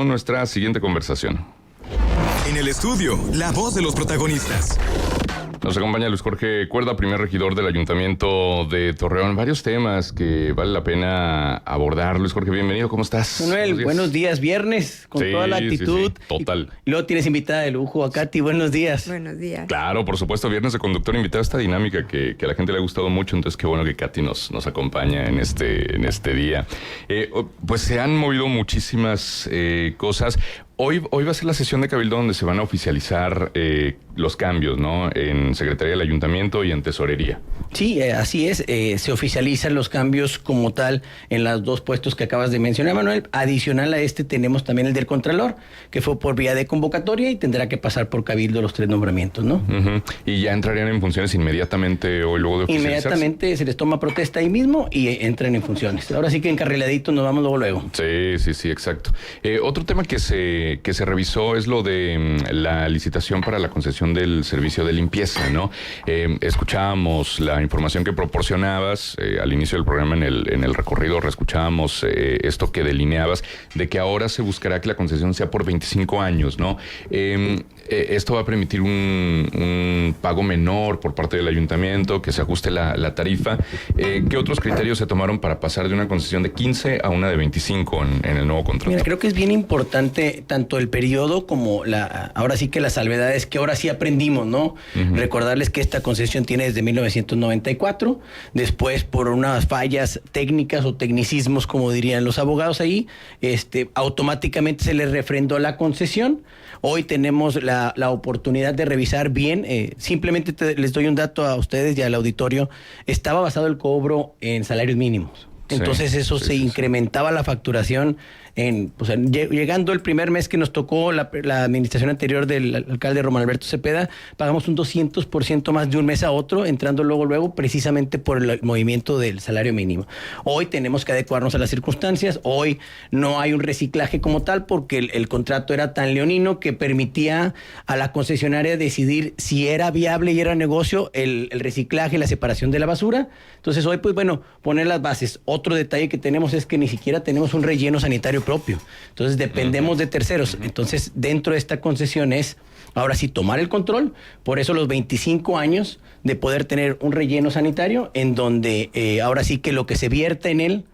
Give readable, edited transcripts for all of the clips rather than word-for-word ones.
Nuestra siguiente conversación. En el estudio, la voz de los protagonistas. Nos acompaña Luis Jorge Cuerda, primer regidor del Ayuntamiento de Torreón. Varios temas que vale la pena abordar. Luis Jorge, bienvenido, ¿cómo estás? Manuel, buenos días, viernes, con toda la actitud. Sí, total. Y luego tienes invitada de lujo a Katy, buenos días. Buenos días. Claro, por supuesto, viernes de conductor invitado a esta dinámica que a la gente le ha gustado mucho, entonces qué bueno que Katy nos acompaña en este día. Pues se han movido muchísimas cosas. Hoy va a ser la sesión de Cabildo donde se van a oficializar los cambios, ¿no? En Secretaría del Ayuntamiento y en Tesorería. Sí, así es. Se oficializan los cambios como tal en los dos puestos que acabas de mencionar, Manuel. Adicional a este tenemos también el del Contralor, que fue por vía de convocatoria y tendrá que pasar por Cabildo los 3 nombramientos, ¿no? Uh-huh. Y ya entrarían en funciones inmediatamente hoy luego de oficializarse. Inmediatamente se les toma protesta ahí mismo y entran en funciones. Ahora sí que encarriladitos nos vamos luego. Sí, exacto. Otro tema que se revisó es lo de la licitación para la concesión del servicio de limpieza, ¿no? Escuchábamos la información que proporcionabas al inicio del programa en el recorrido, reescuchábamos esto que delineabas, de que ahora se buscará que la concesión sea por 25 años, ¿no? Esto va a permitir un pago menor por parte del ayuntamiento, que se ajuste la tarifa. ¿Qué otros criterios se tomaron para pasar de una concesión de 15 a una de 25 en el nuevo contrato? Mira, creo que es bien importante tanto el periodo como ahora sí que las salvedades que ahora sí aprendimos, ¿no? Uh-huh. Recordarles que esta concesión tiene desde 1994, después por unas fallas técnicas o tecnicismos, como dirían los abogados ahí, automáticamente se les refrendó la concesión. Hoy tenemos la oportunidad de revisar bien, simplemente les doy un dato a ustedes y al auditorio, estaba basado el cobro en salarios mínimos. Entonces se incrementaba la facturación llegando el primer mes que nos tocó la administración anterior del alcalde Román Alberto Cepeda, pagamos un 200% más de un mes a otro, entrando luego precisamente por el movimiento del salario mínimo. Hoy tenemos que adecuarnos a las circunstancias, hoy no hay un reciclaje como tal porque el contrato era tan leonino que permitía a la concesionaria decidir si era viable y era negocio el reciclaje y la separación de la basura. Entonces hoy, poner las bases. Otro detalle que tenemos es que ni siquiera tenemos un relleno sanitario propio. Entonces dependemos de terceros. Entonces dentro de esta concesión es ahora sí tomar el control. Por eso los 25 años de poder tener un relleno sanitario en donde ahora sí que lo que se vierta en él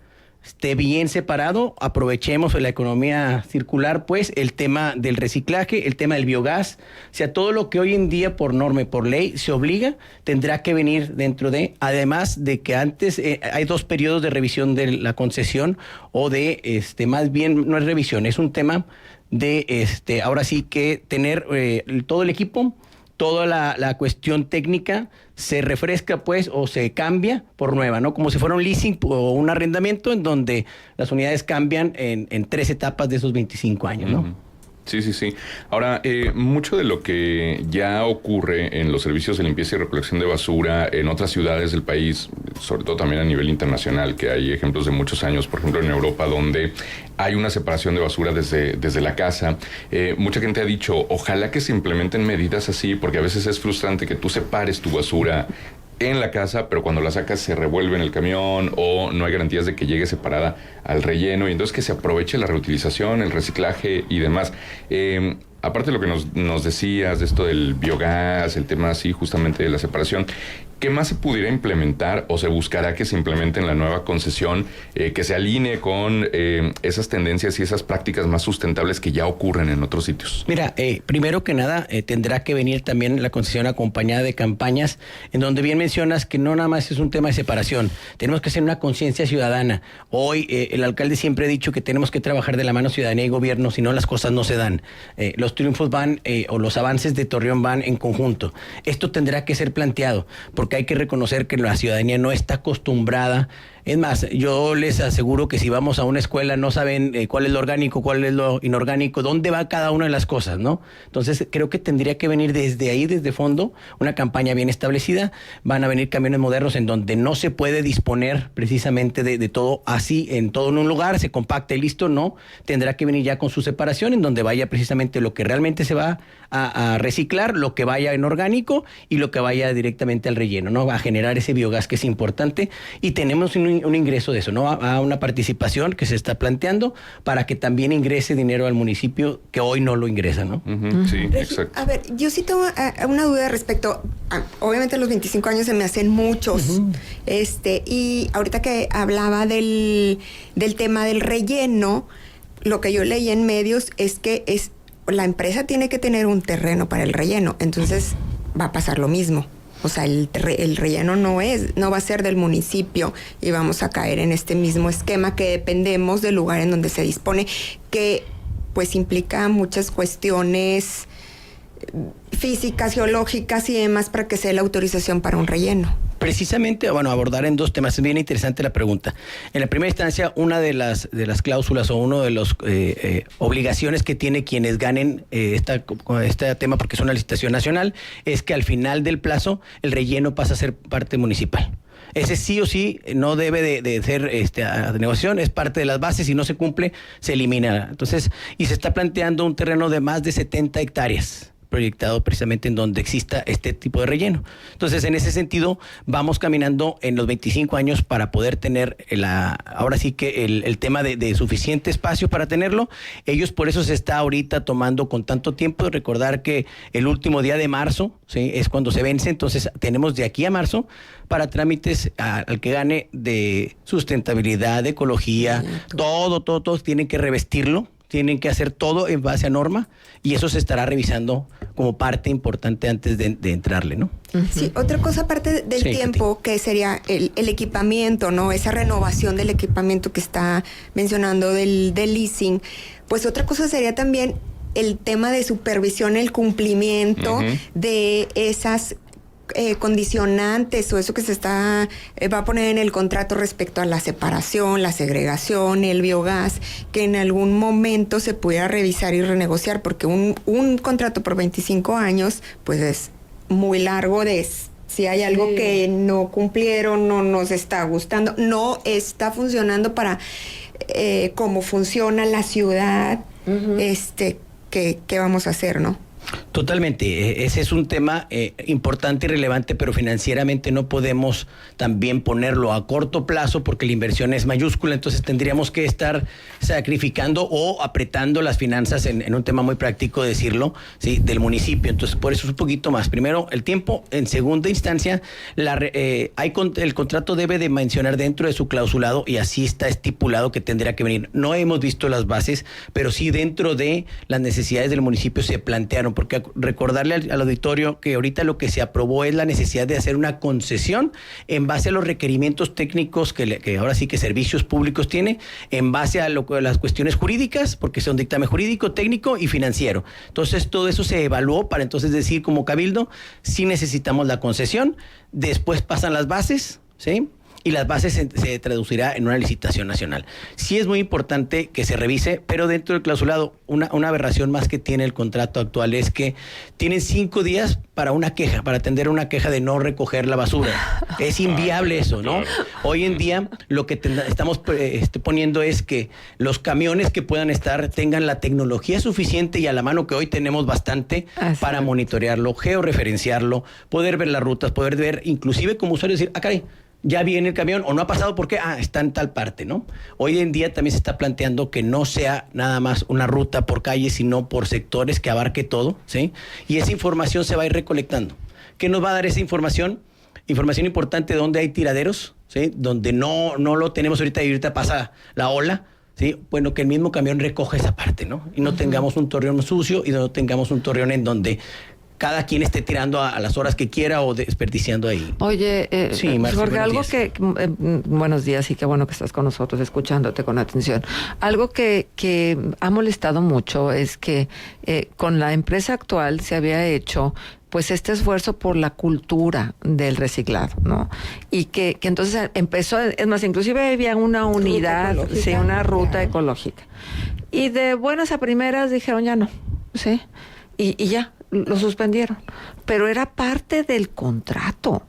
esté bien separado, aprovechemos la economía circular, pues, el tema del reciclaje, el tema del biogás, o sea, todo lo que hoy en día por norma y por ley se obliga, tendrá que venir dentro de, además de que antes hay 2 periodos de revisión de la concesión o de, más bien, no es revisión, es un tema de, ahora sí que tener todo el equipo, toda la cuestión técnica se refresca pues o se cambia por nueva, ¿no? Como si fuera un leasing o un arrendamiento en donde las unidades cambian en 3 etapas de esos 25 años, ¿no? Uh-huh. Sí. Ahora, mucho de lo que ya ocurre en los servicios de limpieza y recolección de basura en otras ciudades del país, sobre todo también a nivel internacional, que hay ejemplos de muchos años, por ejemplo en Europa, donde hay una separación de basura desde la casa. Mucha gente ha dicho, ojalá que se implementen medidas así, porque a veces es frustrante que tú separes tu basura en la casa, pero cuando la sacas se revuelve en el camión o no hay garantías de que llegue separada al relleno y entonces que se aproveche la reutilización, el reciclaje y demás. Aparte de lo que nos decías de esto del biogás, el tema así justamente de la separación, ¿qué más se pudiera implementar o se buscará que se implemente en la nueva concesión que se alinee con esas tendencias y esas prácticas más sustentables que ya ocurren en otros sitios? Mira, primero que nada tendrá que venir también la concesión acompañada de campañas en donde bien mencionas que no nada más es un tema de separación, tenemos que hacer una conciencia ciudadana. Hoy el alcalde siempre ha dicho que tenemos que trabajar de la mano ciudadanía y gobierno, si no las cosas no se dan. Los triunfos van o los avances de Torreón van en conjunto. Esto tendrá que ser planteado porque hay que reconocer que la ciudadanía no está acostumbrada. Es más, yo les aseguro que si vamos a una escuela no saben cuál es lo orgánico, cuál es lo inorgánico, dónde va cada una de las cosas, ¿no? Entonces creo que tendría que venir desde ahí, desde fondo, una campaña bien establecida. Van a venir camiones modernos en donde no se puede disponer precisamente de todo así, en todo en un lugar, se compacta y listo, no. Tendrá que venir ya con su separación en donde vaya precisamente lo que realmente se va a reciclar, lo que vaya en orgánico y lo que vaya directamente al relleno, ¿no? Va a generar ese biogás que es importante y tenemos un un ingreso de eso, ¿no? A una participación que se está planteando para que también ingrese dinero al municipio que hoy no lo ingresa, ¿no? Sí, exacto. A ver, yo sí tengo una duda respecto obviamente los 25 años se me hacen muchos. Y ahorita que hablaba del tema del relleno, lo que yo leí en medios es que la empresa tiene que tener un terreno para el relleno, entonces va a pasar lo mismo. O sea, el relleno no va a ser del municipio y vamos a caer en este mismo esquema que dependemos del lugar en donde se dispone, que pues implica muchas cuestiones físicas, geológicas y demás para que sea la autorización para un relleno. Precisamente, bueno, abordar en dos temas. Es bien interesante la pregunta. En la primera instancia, una de las cláusulas o uno de las obligaciones que tiene quienes ganen este tema, porque es una licitación nacional, es que al final del plazo el relleno pasa a ser parte municipal. Ese sí o sí no debe de ser a negociación, es parte de las bases, si no se cumple, se elimina. Entonces, y se está planteando un terreno de más de 70 hectáreas. Proyectado precisamente en donde exista este tipo de relleno. Entonces, en ese sentido, vamos caminando en los 25 años para poder tener ahora sí que el tema de suficiente espacio para tenerlo. Ellos por eso se está ahorita tomando con tanto tiempo. Recordar que el último día de marzo, ¿sí?, es cuando se vence. Entonces, tenemos de aquí a marzo para trámites al que gane de sustentabilidad, de ecología, todos tienen que revestirlo. Tienen que hacer todo en base a norma y eso se estará revisando como parte importante antes de entrarle, ¿no? Sí, otra cosa aparte del tiempo, que sería el equipamiento, ¿no? Esa renovación del equipamiento que está mencionando del leasing. Pues otra cosa sería también el tema de supervisión, el cumplimiento de esas condicionantes o eso que se va a poner en el contrato respecto a la separación, la segregación, el biogás, que en algún momento se pudiera revisar y renegociar, porque un contrato por 25 años pues es muy largo. Si hay algo que no cumplieron, no nos está gustando, no está funcionando para cómo funciona la ciudad, ¿qué vamos a hacer, no? Totalmente, ese es un tema importante y relevante, pero financieramente no podemos también ponerlo a corto plazo porque la inversión es mayúscula, entonces tendríamos que estar sacrificando o apretando las finanzas en un tema muy práctico, decirlo, ¿sí?, del municipio. Entonces, por eso es un poquito más. Primero, el tiempo. En segunda instancia, el contrato debe de mencionar dentro de su clausulado, y así está estipulado que tendrá que venir. No hemos visto las bases, pero sí dentro de las necesidades del municipio se plantearon, porque recordarle al auditorio que ahorita lo que se aprobó es la necesidad de hacer una concesión en base a los requerimientos técnicos que ahora sí que Servicios Públicos tiene, en base a las cuestiones jurídicas, porque es un dictamen jurídico, técnico y financiero. Entonces, todo eso se evaluó para entonces decir como Cabildo, sí necesitamos la concesión, después pasan las bases, ¿sí?, y las bases se traducirá en una licitación nacional. Sí es muy importante que se revise, pero dentro del clausulado, una aberración más que tiene el contrato actual es que tienen 5 días para una queja, para atender una queja de no recoger la basura. Es inviable eso, ¿no? Hoy en día lo que estamos poniendo es que los camiones que puedan estar tengan la tecnología suficiente y a la mano, que hoy tenemos bastante, para monitorearlo, georreferenciarlo, poder ver las rutas, poder ver, inclusive como usuario, decir, caray, ya viene el camión o no ha pasado porque está en tal parte, ¿no? Hoy en día también se está planteando que no sea nada más una ruta por calle, sino por sectores, que abarque todo, ¿sí? Y esa información se va a ir recolectando. ¿Qué nos va a dar esa información? Información importante de dónde hay tiraderos, ¿sí?, donde no lo tenemos ahorita y ahorita pasa la ola, ¿sí? Bueno, que el mismo camión recoja esa parte, ¿no? Y no tengamos un torreón sucio y no tengamos un torreón en donde cada quien esté tirando a las horas que quiera o desperdiciando ahí. Oye, sí, Marcia, Jorge, algo días. que... buenos días y qué bueno que estás con nosotros, escuchándote con atención. Algo que ha molestado mucho es que con la empresa actual se había hecho pues este esfuerzo por la cultura del reciclado, ¿no? Y que entonces empezó, es más, inclusive había una unidad, sí, una ruta ecológica. Y de buenas a primeras dijeron ya no, ¿sí? Y ya, lo suspendieron. Pero era parte del contrato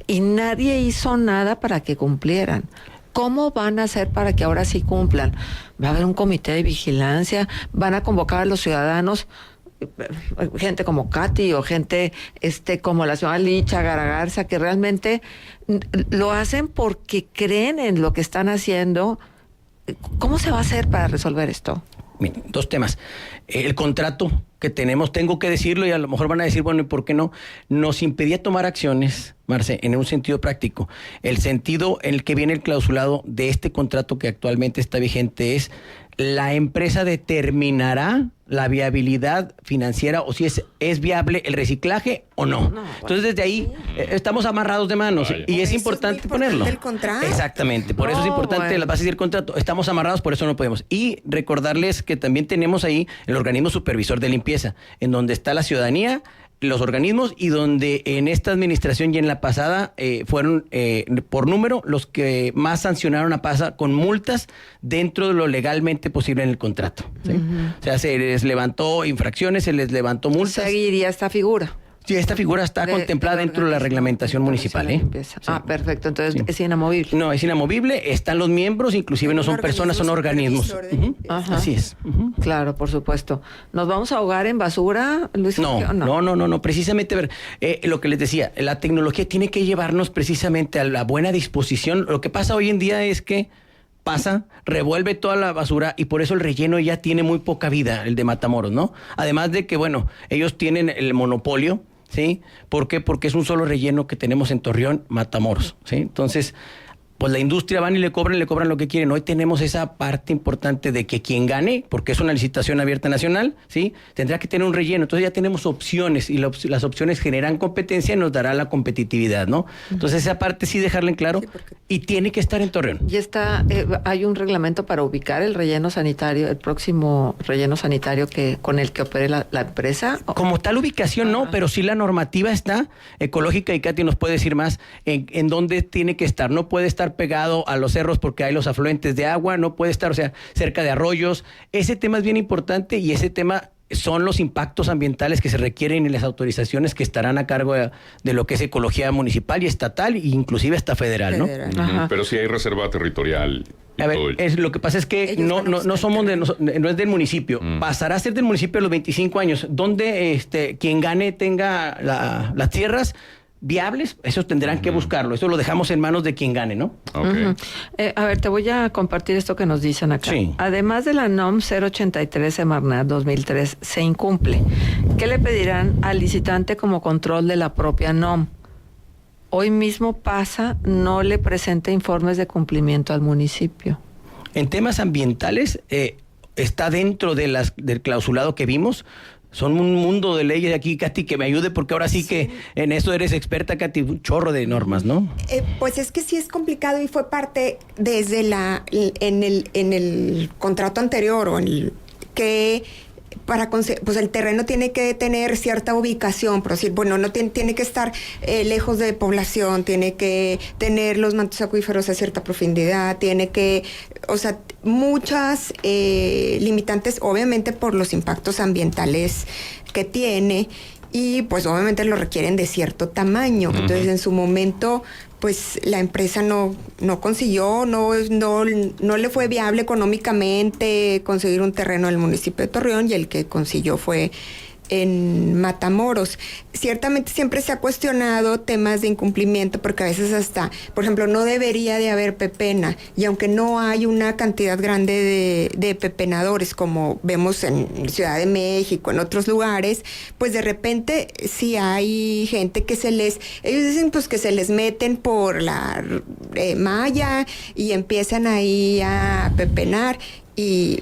y nadie hizo nada para que cumplieran. ¿Cómo van a hacer para que ahora sí cumplan? Va a haber un comité de vigilancia, van a convocar a los ciudadanos. gente como Katy o gente como la señora Licha Garagarza, que realmente lo hacen porque creen en lo que están haciendo. ¿Cómo se va a hacer para resolver esto? Miren, 2 temas. El contrato que tengo que decirlo, y a lo mejor van a decir, bueno, ¿y por qué no? Nos impedía tomar acciones, Marce, en un sentido práctico. El sentido en el que viene el clausulado de este contrato que actualmente está vigente es: la empresa determinará la viabilidad financiera o si es viable el reciclaje o no. Entonces, desde ahí estamos amarrados de manos. Vaya. Y es importante ponerlo. El contrato. Exactamente, por eso es importante las bases del contrato. Estamos amarrados, por eso no podemos. Y recordarles que también tenemos ahí el organismo supervisor de limpieza, en donde está la ciudadanía, los organismos, y donde en esta administración y en la pasada fueron por número los que más sancionaron a PASA con multas dentro de lo legalmente posible en el contrato, ¿sí? O sea, se les levantó infracciones, se les levantó multas. Seguiría esta figura. Sí, esta figura está contemplada dentro de la reglamentación municipal. Sí. Perfecto. Entonces es inamovible. No, es inamovible. Están los miembros, inclusive no son personas, son organismos. Así es. Claro, por supuesto. ¿Nos vamos a ahogar en basura, Luis? No. Precisamente, a ver, lo que les decía, la tecnología tiene que llevarnos precisamente a la buena disposición. Lo que pasa hoy en día es que pasa, revuelve toda la basura y por eso el relleno ya tiene muy poca vida, el de Matamoros, ¿no? Además de que, bueno, ellos tienen el monopolio, ¿sí? ¿Por qué? Porque es un solo relleno que tenemos en Torreón, Matamoros, ¿sí? Entonces, pues la industria van y le cobran lo que quieren. Hoy tenemos esa parte importante de que quien gane, porque es una licitación abierta nacional, ¿sí? Tendrá que tener un relleno. Entonces ya tenemos opciones y las opciones generan competencia y nos dará la competitividad, ¿no? Entonces esa parte sí dejarla en claro, y tiene que estar en Torreón. Y hay un reglamento para ubicar el relleno sanitario, el próximo relleno sanitario con el que opere la empresa. Como tal ubicación no, pero sí la normativa está ecológica, y Katy nos puede decir más en dónde tiene que estar. No puede estar pegado a los cerros porque hay los afluentes de agua, no puede estar, o sea, cerca de arroyos. Ese tema es bien importante, y ese tema son los impactos ambientales que se requieren en las autorizaciones que estarán a cargo de lo que es ecología municipal y estatal, e inclusive hasta federal, ¿no? Pero sí hay reserva territorial. A ver, lo que pasa es que no somos no es del municipio. Pasará a ser del municipio a los 25 años. Donde quien gane tenga las tierras viables, esos tendrán que buscarlo. Eso lo dejamos en manos de quien gane, ¿no? Okay. A ver, te voy a compartir esto que nos dicen acá. Sí. Además de la NOM 083 Semarnat 2003 se incumple, ¿qué le pedirán al licitante como control de la propia NOM? Hoy mismo PASA no le presenta informes de cumplimiento al municipio. En temas ambientales, está dentro del clausulado que vimos. Son un mundo de leyes aquí, Katy, que me ayude, porque ahora sí que en eso eres experta, Katy, un chorro de normas, ¿no? Pues es que sí es complicado, y fue parte desde en el contrato anterior, o que pues el terreno tiene que tener cierta ubicación, pero decir, bueno, no tiene que estar lejos de población, tiene que tener los mantos acuíferos a cierta profundidad, tiene que, o sea, muchas limitantes, obviamente por los impactos ambientales que tiene, y pues obviamente lo requieren de cierto tamaño. Entonces, en su momento, pues la empresa no consiguió, no le fue viable económicamente conseguir un terreno en el municipio de Torreón, y el que consiguió fue en Matamoros. Ciertamente siempre se ha cuestionado temas de incumplimiento, porque a veces hasta, por ejemplo, no debería de haber pepena, y aunque no hay una cantidad grande de pepenadores como vemos en Ciudad de México, en otros lugares, pues de repente sí hay gente que ellos dicen pues que se les meten por la malla y empiezan ahí a pepenar,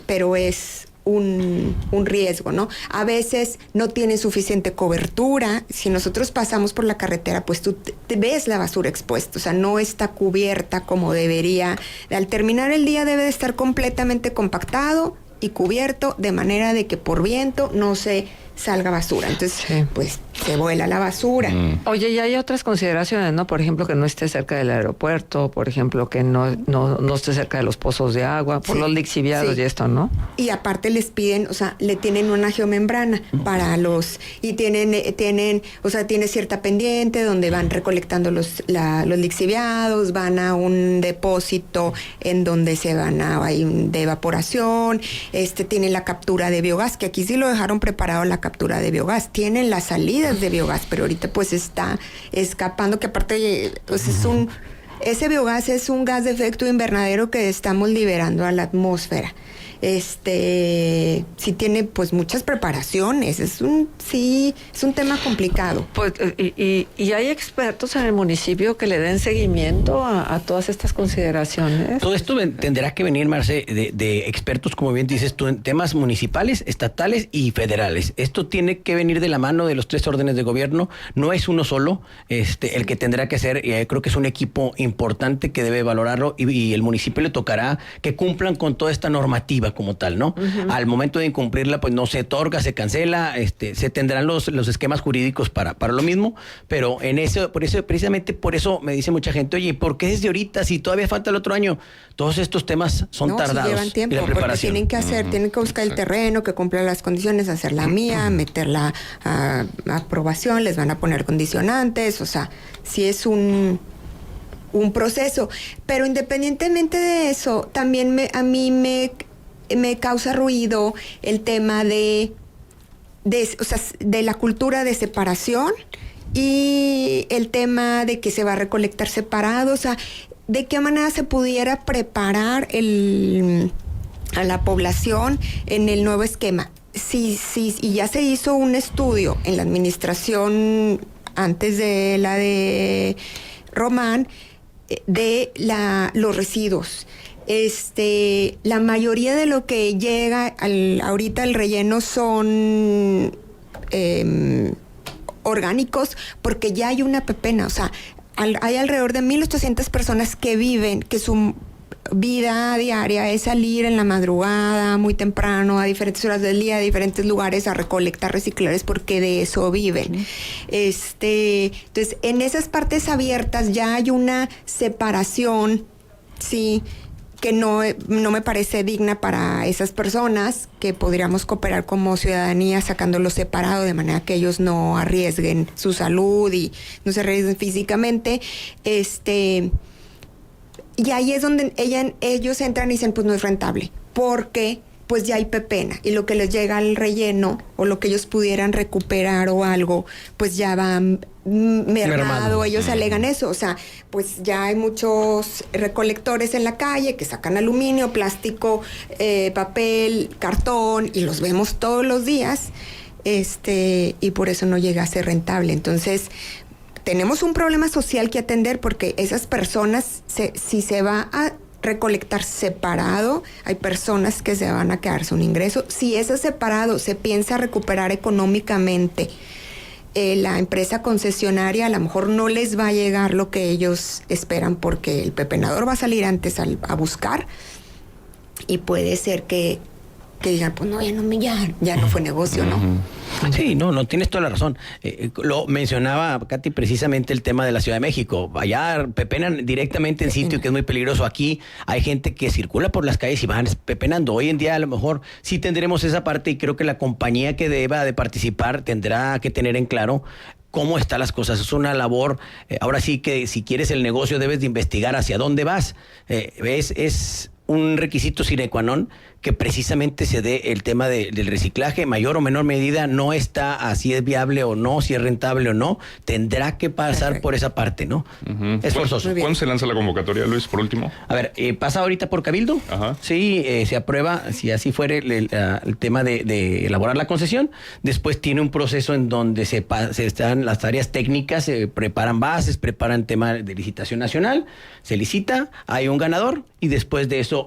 pero es un riesgo, ¿no? A veces no tiene suficiente cobertura. Si nosotros pasamos por la carretera, pues tú te ves la basura expuesta, o sea, no está cubierta como debería. Al terminar el día debe de estar completamente compactado y cubierto, de manera de que por viento no se salga basura. Entonces, pues se vuela la basura. Oye, y hay otras consideraciones, ¿no? Por ejemplo, que no esté cerca del aeropuerto, por ejemplo, que no esté cerca de los pozos de agua, por Sí, los lixiviados sí. y esto, ¿no? Y aparte les piden, o sea, le tienen una geomembrana para y tiene cierta pendiente donde van recolectando los lixiviados, van a un depósito en donde hay de evaporación, tienen la captura de biogás, que aquí sí lo dejaron preparado la captura de biogás, tienen las salidas de biogás, pero ahorita pues está escapando, que aparte pues ese biogás es un gas de efecto invernadero que estamos liberando a la atmósfera. Sí tiene pues muchas preparaciones, es un tema complicado. Pues, y hay expertos en el municipio que le den seguimiento a todas estas consideraciones. Todo esto tendrá que venir, Marce, de expertos, como bien dices tú, en temas municipales, estatales y federales. Esto tiene que venir de la mano de los 3 órdenes de gobierno, no es uno solo el que tendrá que hacer, creo que es un equipo importante que debe valorarlo y el municipio le tocará que cumplan con toda esta normativa como tal, ¿no? Uh-huh. Al momento de incumplirla, pues no se otorga, se cancela, se tendrán los esquemas jurídicos para lo mismo, pero precisamente por eso me dice mucha gente, oye, ¿por qué desde ahorita si todavía falta el otro año? Todos estos temas son tardados. Sí llevan tiempo, porque tienen que buscar el terreno, que cumpla las condiciones, hacer la mía, meterla a aprobación, les van a poner condicionantes, o sea, sí es un proceso, pero independientemente de eso, también a mí me causa ruido el tema de la cultura de separación y el tema de que se va a recolectar separado, o sea, de qué manera se pudiera preparar a la población en el nuevo esquema. Sí, y ya se hizo un estudio en la administración antes de la de Román de los residuos. La mayoría de lo que llega ahorita al relleno son orgánicos, porque ya hay una pepena, o sea, hay alrededor de 1,800 personas que su vida diaria es salir en la madrugada, muy temprano, a diferentes horas del día, a diferentes lugares a recolectar reciclables, porque de eso viven. Entonces, en esas partes abiertas ya hay una separación, sí, que no me parece digna para esas personas, que podríamos cooperar como ciudadanía sacándolo separado de manera que ellos no arriesguen su salud y no se arriesguen físicamente. Y ahí es donde ellos entran y dicen, pues no es rentable, porque pues ya hay pepena y lo que les llega al relleno o lo que ellos pudieran recuperar o algo, pues ya va mermado. Ellos alegan eso, o sea, pues ya hay muchos recolectores en la calle que sacan aluminio, plástico, papel, cartón, y los vemos todos los días, y por eso no llega a ser rentable. Entonces, tenemos un problema social que atender, porque esas personas, si se va a recolectar separado, hay personas que se van a quedar sin ingreso. Si ese separado se piensa recuperar económicamente, la empresa concesionaria a lo mejor no les va a llegar lo que ellos esperan, porque el pepenador va a salir antes a buscar, y puede ser que digan, pues no, ya no fue negocio, ¿no? Sí, no, tienes toda la razón. Lo mencionaba Katy precisamente el tema de la Ciudad de México. Allá pepenan directamente en sitio, que es muy peligroso. Aquí hay gente que circula por las calles y van pepenando. Hoy en día a lo mejor sí tendremos esa parte, y creo que la compañía que deba de participar tendrá que tener en claro cómo están las cosas. Es una labor, ahora sí que si quieres el negocio debes de investigar hacia dónde vas. Es un requisito sine qua non que precisamente se dé el tema del reciclaje, mayor o menor medida, no está a si es viable o no, si es rentable o no, tendrá que pasar por esa parte, ¿no? Uh-huh. Es forzoso. ¿Cuándo se lanza la convocatoria, Luis, por último? A ver, pasa ahorita por Cabildo. Ajá. Sí, se aprueba, si así fuere el tema de elaborar la concesión. Después tiene un proceso en donde se están las áreas técnicas, se preparan bases, preparan tema de licitación nacional, se licita, hay un ganador, y después de eso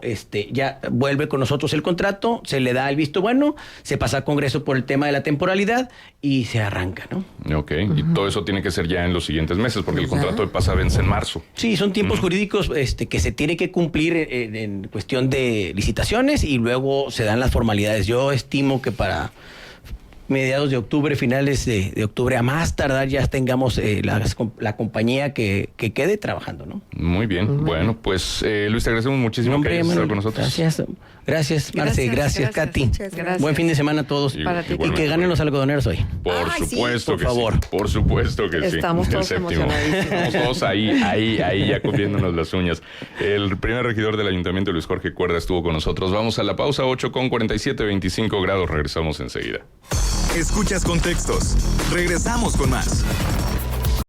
ya vuelve con nosotros el contrato, se le da el visto bueno, se pasa al Congreso por el tema de la temporalidad y se arranca, ¿no? Ok, y todo eso tiene que ser ya en los siguientes meses, porque el contrato de PASA vence en marzo. Sí, son tiempos jurídicos que se tiene que cumplir en cuestión de licitaciones, y luego se dan las formalidades. Yo estimo que para mediados de octubre, finales de octubre, a más tardar ya tengamos la compañía que quede trabajando, ¿no? Muy bien. Bueno, pues Luis, te agradecemos muchísimo que hayas estado con nosotros. Gracias, Marce, gracias, Katy. Gracias. Buen fin de semana a todos. Para ti. Y que ganen los algodoneros hoy. Por Ay, supuesto sí, que por favor. sí. Por supuesto que sí. Estamos El todos séptimo. emocionadísimos. Estamos todos ahí ya comiéndonos las uñas. El primer regidor del Ayuntamiento, Luis Jorge Cuerda, estuvo con nosotros. Vamos a la pausa, 8:47, 25 grados. Regresamos enseguida. Escuchas Contextos. Regresamos con más.